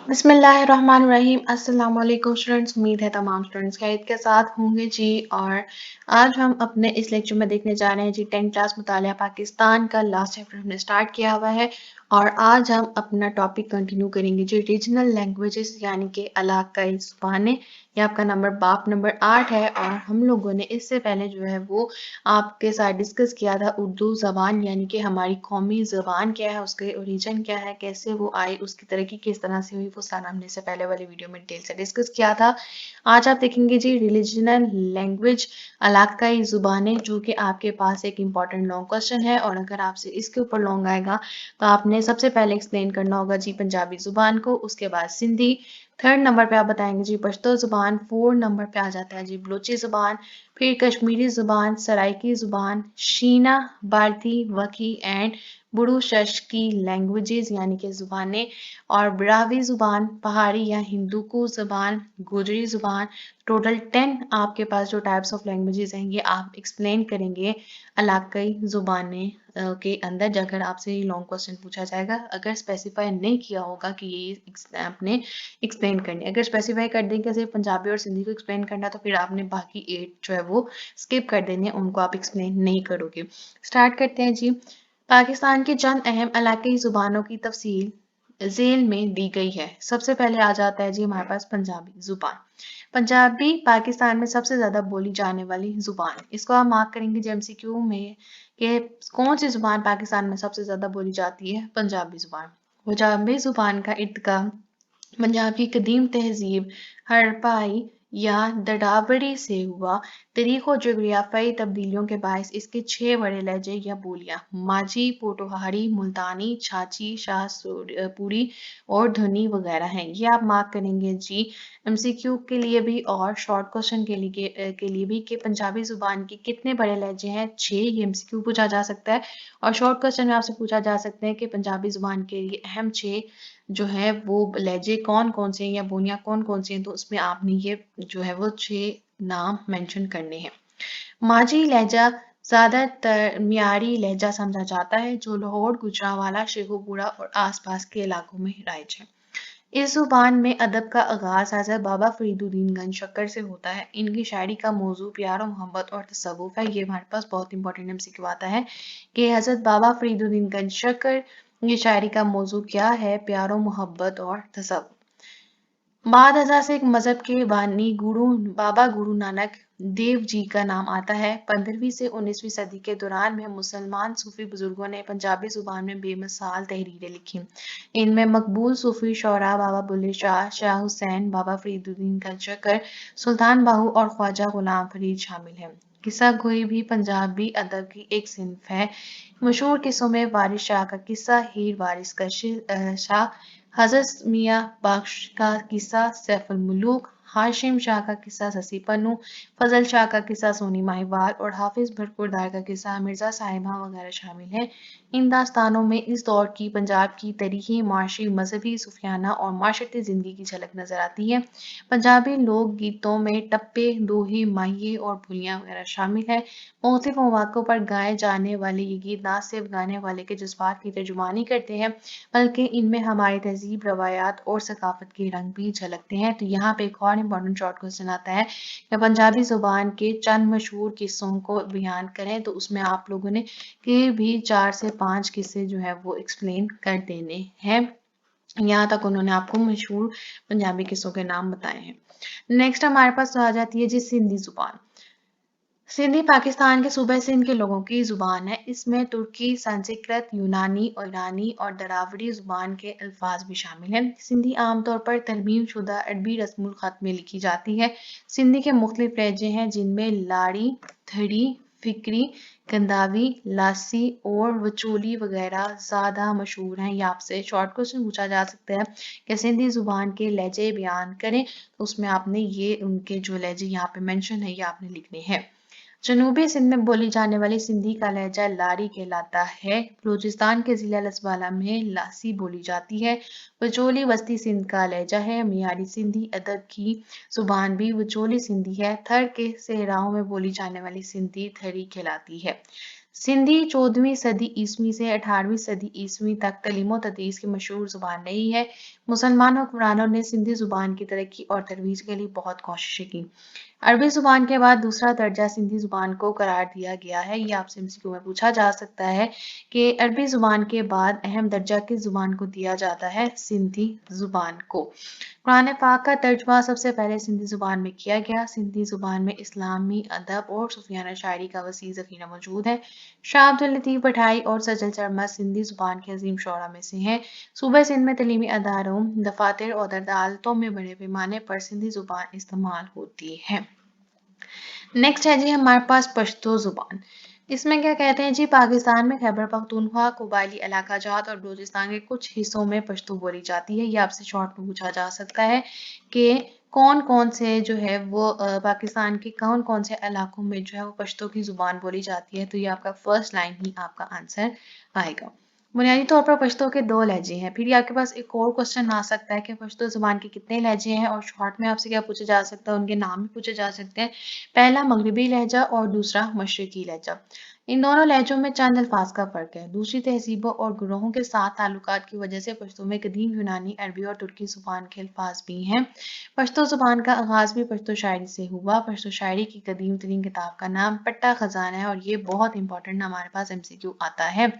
बिस्मिल्लाहिर्रहमानिर्रहीम। अस्सलाम वालेकुम स्टूडेंट्स, उम्मीद है तमाम स्टूडेंट्स खैरियत के साथ होंगे जी। और आज हम अपने इस लेक्चर में देखने जा रहे हैं जी 10th क्लास मुतालिया पाकिस्तान का लास्ट चैप्टर हमने स्टार्ट किया हुआ है। और आज हम अपना टॉपिक कंटिन्यू करेंगे जी रीजनल लैंग्वेजेस यानी कि इलाकाई ज़ुबानें। ये आपका बाप नंबर 8 है। और हम लोगों ने इससे पहले जो है वो आपके साथ डिस्कस किया था उर्दू ज़बान यानी कि हमारी कौमी ज़बान क्या है, उसके ओरिजिन क्या है, कैसे वो आई, उसकी तरक्की किस तरह से हुई, वो सारा हमने इससे पहले वाली वीडियो में डिटेल से डिस्कस किया था। आज आप देखेंगे जी रीजनल लैंग्वेज इलाकाई ज़ुबानें, जो कि आपके पास एक इम्पॉर्टेंट लॉन्ग क्वेश्चन है। और अगर आपसे इसके ऊपर लॉन्ग आएगा तो आपने सबसे पहले एक्सप्लेन करना होगा जी पंजाबी ज़ुबान को, उसके बाद सिंधी, 3rd नंबर पे आप बताएंगे जी पश्तो ज़ुबान, 4 नंबर पे आ जाता है जी बलूची ज़ुबान, फिर कश्मीरी ज़ुबान, सराइकी ज़ुबान, शीना, बाल्टी, वकी एंड बुड़ूशश की लैंग्वेजेस यानी कि ज़ुबानें, और ब्रावी ज़ुबान, पहाड़ी या हिंदुकू ज़ुबान, गोजरी ज़ुबान। टोटल 10 आपके पास जो टाइप्स ऑफ लैंग्वेजेस हैं ये आप एक्सप्लेन करेंगे इलाकाई ज़ुबानें के अंदर, जाकर आपसे लॉन्ग क्वेश्चन पूछा जाएगा अगर स्पेसिफाई नहीं किया होगा कि ये आपने एक्सप्लेन करनी। अगर स्पेसिफाई कर दें कि सिर्फ पंजाबी और सिंधी को एक्सप्लेन करना तो फिर आपने बाकी 8 जो है वो स्किप कर देने, उनको आप एक्सप्लेन नहीं करोगे। स्टार्ट करते हैं जी। पाकिस्तान की चंद अहम इलाकाई ज़ुबानों की तफसील झेल में दी गई है। सबसे पहले आ जाता है जी हमारे पास पंजाबी ज़ुबान। पंजाबी पाकिस्तान में सबसे ज़्यादा बोली जाने वाली ज़ुबान। इसको आप मार्क करेंगे जी एमसीक्यू में कि कौन सी ज़ुबान पाकिस्तान में सबसे ज़्यादा बोली जाती है? पंजाबी ज़ुबान। पंजाबी ज़ुबान का इर्तिका पंजाब की कदीम तहजीब हड़प्पाई या दड़ाबड़ी से हुआ। तारीख और जोग्राफियाई तब्दीलियों के बायस इसके 6 बड़े लहजे या बोलियां माझी, पोठोहारी, मुल्तानी, छाछी, शाहपुरी और धुनी वगैरह हैं। ये आप मार्क करेंगे जी एमसीक्यू के लिए भी और शॉर्ट क्वेश्चन के लिए भी कि पंजाबी जुबान के कितने बड़े लहजे हैं? 6। ये एमसीक्यू पूछा जा सकता है। और शॉर्ट क्वेश्चन में आपसे पूछा जा सकता है कि पंजाबी जुबान के लिए अहम 6 जो है वो लहजे कौन कौन से हैं या बोलियां कौन कौन सी हैं, तो उसमें आपने ये जो है वो 6 नाम मेंशन करने हैं। माझी लहजा ज्यादातर मियारी लहजा समझा जाता है जो लाहौर, गुजरांवाला, शेखुपुरा और आसपास के इलाकों में राइज है। इस जुबान में अदब का आगाज हज़रत बाबा फरीदुद्दीन गंज शक्कर से होता है। इनकी शायरी का मौजू प्यार और मोहब्बत और तसव्वुफ है। ये हमारे पास बहुत इंपॉर्टेंट एमसीक्यू आता है कि हज़रत बाबा फरीदुद्दीन गंज शक्कर की शायरी का मौजू क्या है? प्यार और मोहब्बत और तसव्वुफ। बाद हज़ार से एक मजहब के बानी बाबा गुरु नानक देव जी का नाम आता है। 15वीं से 19वीं सदी के दौरान में मुसलमान सूफी बुजुर्गों ने पंजाबी जुबान में बेमिसाल तहरीरें लिखी। इनमें मकबूल सूफी शौरा बाबा बुल्ले शाह, शाह हुसैन, बाबा फरीदुद्दीन गंजशकर, सुल्तान बाहू और ख्वाजा गुलाम फरीद शामिल हैं। किस्सा गोई भी पंजाबी अदब की एक सिंफ है। मशहूर किस्सों में वारिस शाह का किस्सा, हीर वारिस का शाह, हज़रत मियाँ बख्श का किस्सा, सैफुल मुलूक, हाशिम शाह का किस्सा, ससी पन्नू, फजल शाह का किस्सा, सोनी माहिवाल और हाफिज भरपुरदार का किस्सा, मिर्जा साहिबा वगैरह शामिल हैं। इन दास्तानों में इस दौर की पंजाब की तारीखी, माशी, मजहबी, सूफियाना और माशरती जिंदगी की झलक नजर आती है। पंजाबी लोक गीतों में टप्पे, दोहे, माहिए और भुलियाँ वगैरह शामिल है। मुख्तलिफ मौक़ों पर गाए जाने वाले ये गीत न सिर्फ गाने वाले के जज्बात की तर्जुमानी करते हैं बल्कि इनमें हमारी तहजीब, रवायात और सकाफत के रंग भी झलकते हैं। तो यहाँ पे एक और इम्पॉर्टेंट शॉर्ट क्वेश्चन आता है कि पंजाबी जुबान के चंद मशहूर किस्सों को बयान करें, तो उसमें आप लोगों ने के भी 4 से 5 किस्से जो है वो एक्सप्लेन कर देने हैं। यहाँ तक उन्होंने आपको मशहूर पंजाबी किस्सों के नाम बताए हैं। नेक्स्ट हमारे पास आ जाती है जी सिंधी जुबान। सिंधी पाकिस्तान के सूबे सिंध के लोगों की जुबान है। इसमें तुर्की, संस्कृत, यूनानी, ईरानी और दरावड़ी जुबान के अल्फाज भी शामिल हैं। सिंधी आमतौर पर तरमीम शुदा अरबी रस्मुल खत में लिखी जाती है। सिंधी के मुख्तलिफ लहजे हैं जिनमें लाड़ी, थड़ी, फिक्री, गंदावी, लासी और वचोली वगैरह ज़्यादा मशहूर हैं। ये आपसे शॉर्ट क्वेश्चन पूछा जा सकता है कि सिंधी जुबान के लहजे बयान करें, तो उसमें आपने ये उनके जो लहजे यहाँ पे मेंशन है ये आपने लिखने हैं। जनूबी सिंध में बोली जाने वाली सिंधी का लहजा लारी कहलाता है। बलूचिस्तान के जिला लसवाला में लासी बोली जाती है। वचोली बस्ती सिंध का लहजा है। मियारी सिंधी अदब की जुबान भी वचोली सिंधी है। थर के सहराओं में बोली जाने वाली सिंधी थरी कहलाती है। सिंधी 14वीं सदी ईस्वी से 18वीं सदी ईस्वी तक तलीम तदरीस की मशहूर जुबान रही है। मुसलमान हुक्मरानों ने सिंधी जुबान की तरक्की और तरोीज के लिए बहुत कोशिशें की। अरबी जुबान के बाद दूसरा दर्जा सिंधी जुबान को करार दिया गया है। ये आपसे एमसीक्यू में पूछा जा सकता है कि अरबी जुबान के बाद अहम दर्जा किस जुबान को दिया जाता है? सिंधी जुबान को। कुरान पाक का तर्जुमा सबसे पहले सिंधी जुबान में किया गया। सिंधी जुबान में इस्लामी अदब और सूफियाना शायरी का वसी ज़ख़ीरा मौजूद है। शाह अब्दुल लतीफ़ भटाई और सजल चरमस सिंधी जुबान के अजीम शोरा में से हैं। सूबे सिंध में तलीमी अदारों, दफातर और अदालतों में बड़े पैमाने पर सिंधी जुबान इस्तेमाल होती है। नेक्स्ट है जी हमारे पास पश्तो जुबान। इसमें क्या कहते हैं जी, पाकिस्तान में खैबर पख्तूनख्वा, कबायली इलाका जात और बलूचिस्तान के कुछ हिस्सों में पश्तो बोली जाती है। ये आपसे शॉर्ट में पूछा जा सकता है कि कौन कौन से जो है वो पाकिस्तान के कौन कौन से इलाकों में जो है वो पश्तो की जुबान बोली जाती है। तो ये आपका फर्स्ट लाइन ही आपका आंसर आएगा। बुनियादी तौर पर पश्तो के 2 लहजे हैं। फिर आपके पास एक और क्वेश्चन आ सकता है कि पश्तो ज़ुबान के कितने लहजे हैं, और शॉर्ट में आपसे क्या पूछा जा सकता है, उनके नाम भी पूछे जा सकते हैं। पहला मगरबी लहजा और दूसरा मशरकी लहजा। इन दोनों लहजों में चंद अल्फाज का फ़र्क है। दूसरी तहजीबों और गुरोहों के साथ ताल्लुकात की वजह से पश्तो में कदीम यूनानी, अरबी और तुर्की ज़ुबान के अल्फाज भी हैं। पश्तो ज़ुबान का आगाज़ भी पश्तो शायरी से हुआ। पश्तो शायरी की कदीम तरीन किताब का नाम पट्टा खजाना है, और ये बहुत इंपॉर्टेंट हमारे पास एमसीक्यू आता है।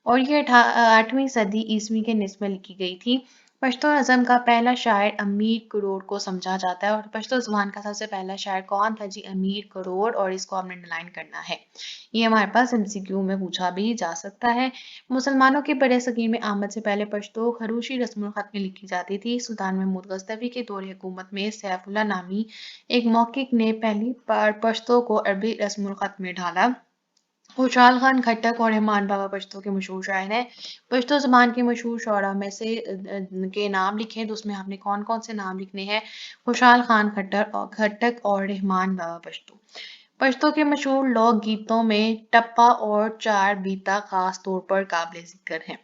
और ये 8वीं सदी ईस्वी के निस्ब में लिखी गई थी। पश्तो नज़म का पहला शायर अमीर करोड़ को समझा जाता है। और पश्तो ज़ुबान का सबसे पहला शायर कौन था जी? अमीर करोड़, और इसको आपने अंडरलाइन करना है। ये हमारे पास एमसीक्यू में पूछा भी जा सकता है। मुसलमानों के बड़े सगीर में आमद से पहले पश्तो खरूशी रस्मुल ख़त में लिखी जाती थी। सुल्तान महमूद गज़नवी के दौर हुकूमत में सैफुल्लाह नामी एक मौक़िक़ ने पहली बार पश्तो को अरबी रस्मुल ख़त में ढाला। खुशहाल खान खट्टक और रहमान बाबा पश्तो के मशहूर शायर हैं। पश्तो ज़ुबान के मशहूर शोरा में से के नाम लिखें, तो उसमें आपने कौन कौन से नाम लिखने हैं? खुशहाल खान खट्टक और रहमान बाबा पश्तो। पश्तो के मशहूर लोक गीतों में टप्पा और चार बीता खास तौर पर काबिल जिक्र हैं।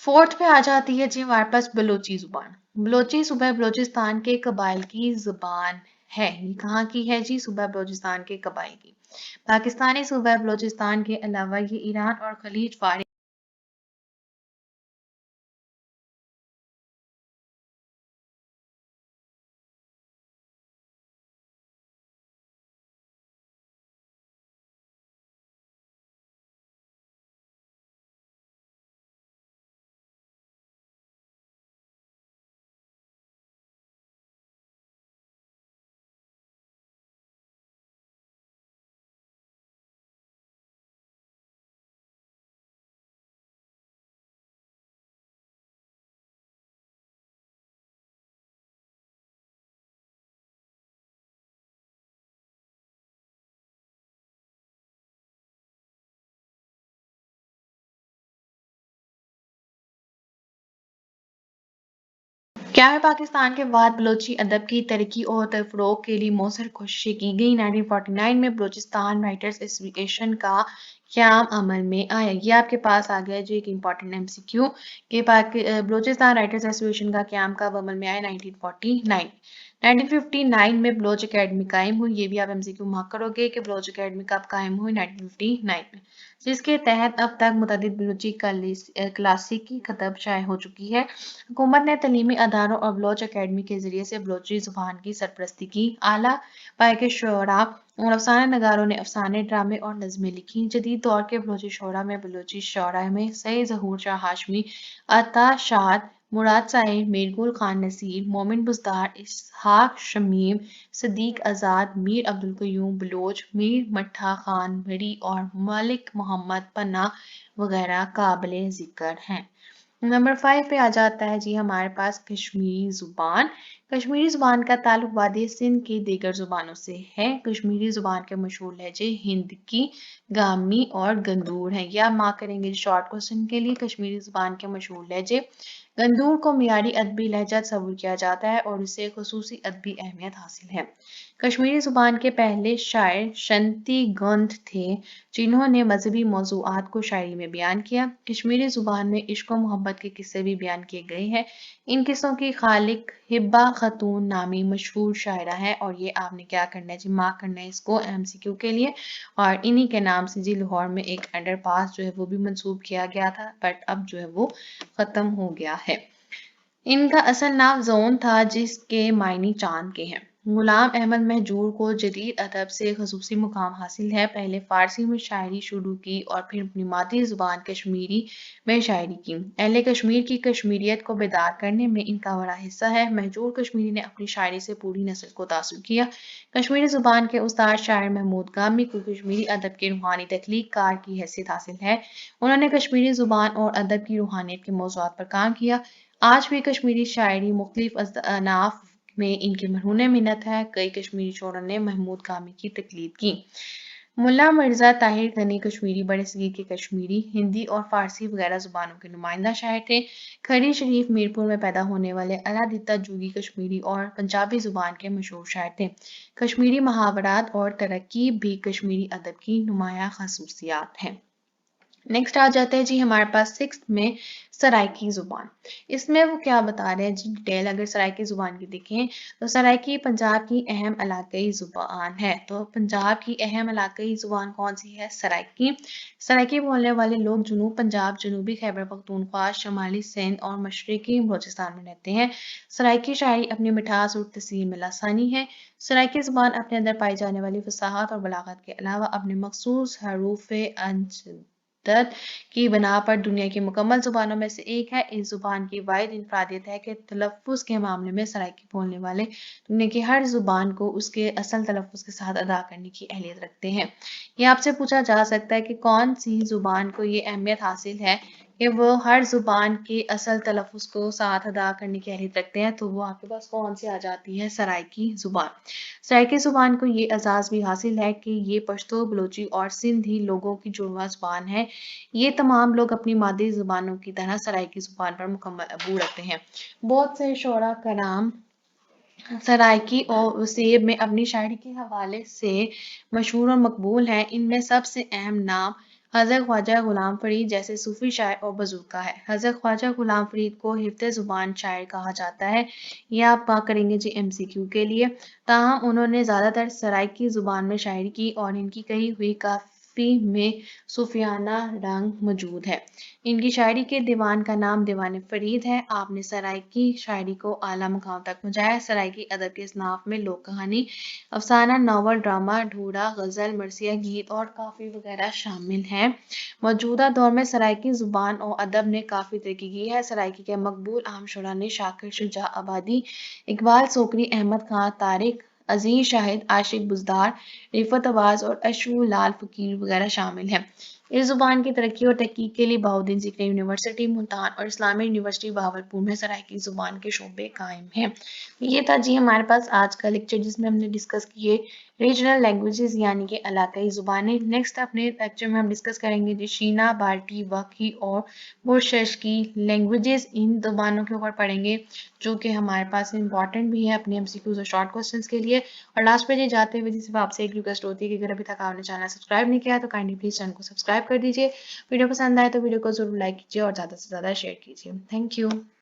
फोर्थ पे आ जाती है जी हमारे पास बलोची जुबान। बलोची सूबा बलोचिस्तान के कबाइल की जुबान है। ये कहाँ की है जी? सूबा बलोचिस्तान के कबाइल की। पाकिस्तानी सूबा बलोचिस्तान के अलावा ये ईरान और खलीज फारिस क्या है, पाकिस्तान के बाद बलोची अदब की तरक्की और फ़रोग़ के लिए मौसर कोशिशें की गई। 1949 में बलोचिस्तान राइटर्स एसोसिएशन का क़याम अमल में आया। ये आपके पास आ गया जी एक इम्पॉर्टेंट एमसीक्यू कि बलोचिस्तान राइटर्स एसोसिएशन का क़याम कब अमल में आया? 1949। 1959 में बलोच अकेडमी कायम हुई। ये भी आप एमसीक्यू मार्क करोगे कि बलोच अकेडमी कब कायम हुई? 1959 में, जिसके तहत अब तक मुतअद्दिद बलूची क्लासिकी खतब शाये हो चुकी है। हुकूमत ने तलीमी अदारों और बलोच अकेडमी के ज़रिए से बलोची ज़ुबान की सरपरस्ती की। आला पाए के शुअरा और अफसाना नगारों ने अफसाने, ड्रामे और नज़में लिखी। जदीद दौर के बलोची शुअरा में बलोची शुअरा में सईद ज़हूर शाह हाशमी, अता शाद, मुराद साहिब, मीरगुल खान नसीर, मोमिन बुज़दार, इसहाक शमीम, सदीक आज़ाद, मीर अब्दुल क़य्यूम बलोच, मीर मट्ठा खान भरी और मलिक मोहम्मद पन्ना वगैरह काबिल ज़िक्र हैं। नंबर 5 पे आ जाता है जी हमारे पास कश्मीरी ज़ुबान। कश्मीरी ज़ुबान का ताल्लुक वादी सिंध की दीगर ज़ुबानों से है। कश्मीरी ज़ुबान के मशहूर लहजे हिंदकी, गामी और गंदूर हैं। यह आप मार्क करेंगे शॉर्ट क्वेश्चन के लिए। कश्मीरी ज़ुबान के मशहूर लहजे गंदूर को मियारी अदबी लहजा तस्वुर किया जाता है और इसे खसूसी अदबी अहमियत हासिल है। कश्मीरी ज़ुबान के पहले शायर शंती गंध थे जिन्होंने मजहबी मौज़ूआत को शायरी में बयान किया। कश्मीरी ज़ुबान में इश्क व मोहब्बत के किस्से भी बयान किए गए हैं। इन किस्सों की खालिक हिब्बा खतून नामी मशहूर शायरा है और ये आपने क्या करना है जी, मार्क करना है इसको MCQ के लिए। और इन्हीं के नाम से जी लाहौर में एक अंडरपास जो है वो भी मंसूब किया गया था, बट अब जो है वो ख़त्म हो गया है। इनका असल नाम ज़ोन था जिसके मायने चांद के हैं। गुलाम अहमद महजूर को जदीद अदब से खसूसी मुकाम हासिल है। पहले फ़ारसी में शायरी शुरू की और फिर अपनी मादरी ज़ुबान कश्मीरी में शायरी की। अहले कश्मीर की कश्मीरियत को बेदार करने में इनका बड़ा हिस्सा है। महजूर कश्मीरी ने अपनी शायरी से पूरी नस्ल को तासुर किया। कश्मीरी ज़ुबान के उस्ताद शायर महमूद गामी को कश्मीरी अदब के रूहानी तख्लीक कार की हैसियत हासिल है। उन्होंने कश्मीरी ज़ुबान और अदब की रूहानियत के मौज़ूआत पर काम किया। आज भी कश्मीरी शायरी मुख्तलिफ अनाफ में इनकी मरहून मिन्नत है। कई कश्मीरी शोरों ने महमूद कामी की तकलीद की। मुल्ला मिर्ज़ा ताहिर गनी कश्मीरी बड़े सगीर के कश्मीरी, हिंदी और फ़ारसी वगैरह ज़ुबानों के नुमाइंदा शायर थे। खरी शरीफ मीरपुर में पैदा होने वाले अलादित्ता जूगी कश्मीरी और पंजाबी ज़ुबान के मशहूर शायर थे। कश्मीरी मुहावरात और तरकीब भी कश्मीरी अदब की नुमाया खसूसियात हैं। नेक्स्ट आ जाते हैं जी हमारे पास 6th में सराइकी ज़ुबान। इसमें वो क्या बता रहे हैं जी डिटेल अगर सराइकी ज़ुबान की देखें तो सराइकी पंजाब की अहम इलाकाई ज़ुबान है। तो पंजाब की अहम इलाकाई ज़ुबान कौन सी है? सराइकी। सराइकी बोलने वाले लोग जनूब पंजाब, जनूबी खैबर पख्तूनख्वा, शमाली सिंध और मशरकी बलूचिस्तान में रहते हैं। सराइकी शायरी अपनी मिठास और तसीर में लासानी है। सराइकी ज़ुबान अपने अंदर पाई जाने वाली फसाहत और बलागत के अलावा अपने मखसूस हरूफ की बना पर दुनिया की मुकम्मल ज़ुबानों में से एक है। इस ज़ुबान की वाहिद इनफरादियत है कि तलफ़्फ़ुज़ के मामले में सराइकी बोलने वाले दुनिया की हर ज़ुबान को उसके असल तलफ़्फ़ुज़ के साथ अदा करने की अहलियत रखते हैं। ये आपसे पूछा जा सकता है कि कौन सी ज़ुबान को ये अहमियत हासिल है कि वो हर ज़ुबान के असल तलफ़्फ़ुज़ को साथ अदा करने की अहलियत रखते हैं, तो वो आपके पास कौन सी आ जाती है? सराइकी ज़ुबान। सराइकी ज़ुबान को ये एज़ाज़ भी हासिल है कि ये पश्तो, बलोची और सिंधी लोगों की जुड़वां ज़ुबान है। ये तमाम लोग अपनी मादरी ज़ुबानों की तरह सराइकी ज़ुबान पर मुकम्मल अबूर रखते हैं। बहुत से शोरा कराम सराइकी और वसीब में अपनी शायरी के हवाले से मशहूर और मकबूल हैं। इनमें सबसे अहम नाम हज़रत ख्वाजा गुलाम फ़रीद जैसे सूफ़ी शायर और बुज़ुर्ग का है। हज़रत ख्वाजा गुलाम फ़रीद को हिफ्ज़ ज़ुबान शायर कहा जाता है। ये आप करेंगे जी MCQ के लिए। ताहम उन्होंने ज़्यादातर सराइकी ज़ुबान में शायरी की और इनकी कही हुई काफ़ी में सूफियाना रंग मौजूद है। इनकी शायरी के दीवान का नाम दीवान फ़रीद है। आपने सराइकी शायरी को आला मुकाम तक पहुँचाया। सराइकी अदब के असनाफ में लोक कहानी, अफसाना, नावल, ड्रामा, ढूढ़ा, गज़ल, मरसिया, गीत और काफ़ी वगैरह शामिल हैं। मौजूदा दौर में सराइकी ज़ुबान और अदब ने काफ़ी तरक्की की है। सराइकी के मकबूल अहम शुरा ने शाकिर शुजा आबादी, इकबाल सोकरी, अहमद खां तारिक, अजीज शाहिद, आशिक बुज़दार, रिफ़त अब्बास और अशू लाल फ़कीर वगैरह शामिल हैं। इस ज़ुबान की तरक्की और तहकीक के लिए बहाउद्दीन ज़िक्री यूनिवर्सिटी मुल्तान और इस्लामी यूनिवर्सिटी बहावलपुर में सराइकी ज़ुबान के शोबे कायम हैं। ये था जी हमारे पास आज का लेक्चर जिसमें हमने डिस्कस किए रीजनल लैंग्वेजेस यानी कि इलाकाई ज़ुबानें। नेक्स्ट अपने लेक्चर में हम डिस्कस करेंगे जी शीना, बाल्टी, वकी और बुरशश की लैंग्वेजेस। इन ज़ुबानों के ऊपर पढ़ेंगे जो कि हमारे पास इंपॉर्टेंट भी है अपने MCQs और शॉर्ट क्वेश्चंस के लिए। और लास्ट पे जी जाते हुए जी सिर्फ आपसे एक रिक्वेस्ट होती है कि अगर अभी तक आपने चैनल सब्सक्राइब नहीं किया है तो काइंडली प्लीज़ चैनल को सब्सक्राइब कर दीजिए। वीडियो पसंद आए तो वीडियो को ज़रूर लाइक कीजिए और ज़्यादा से ज़्यादा शेयर कीजिए। Thank you.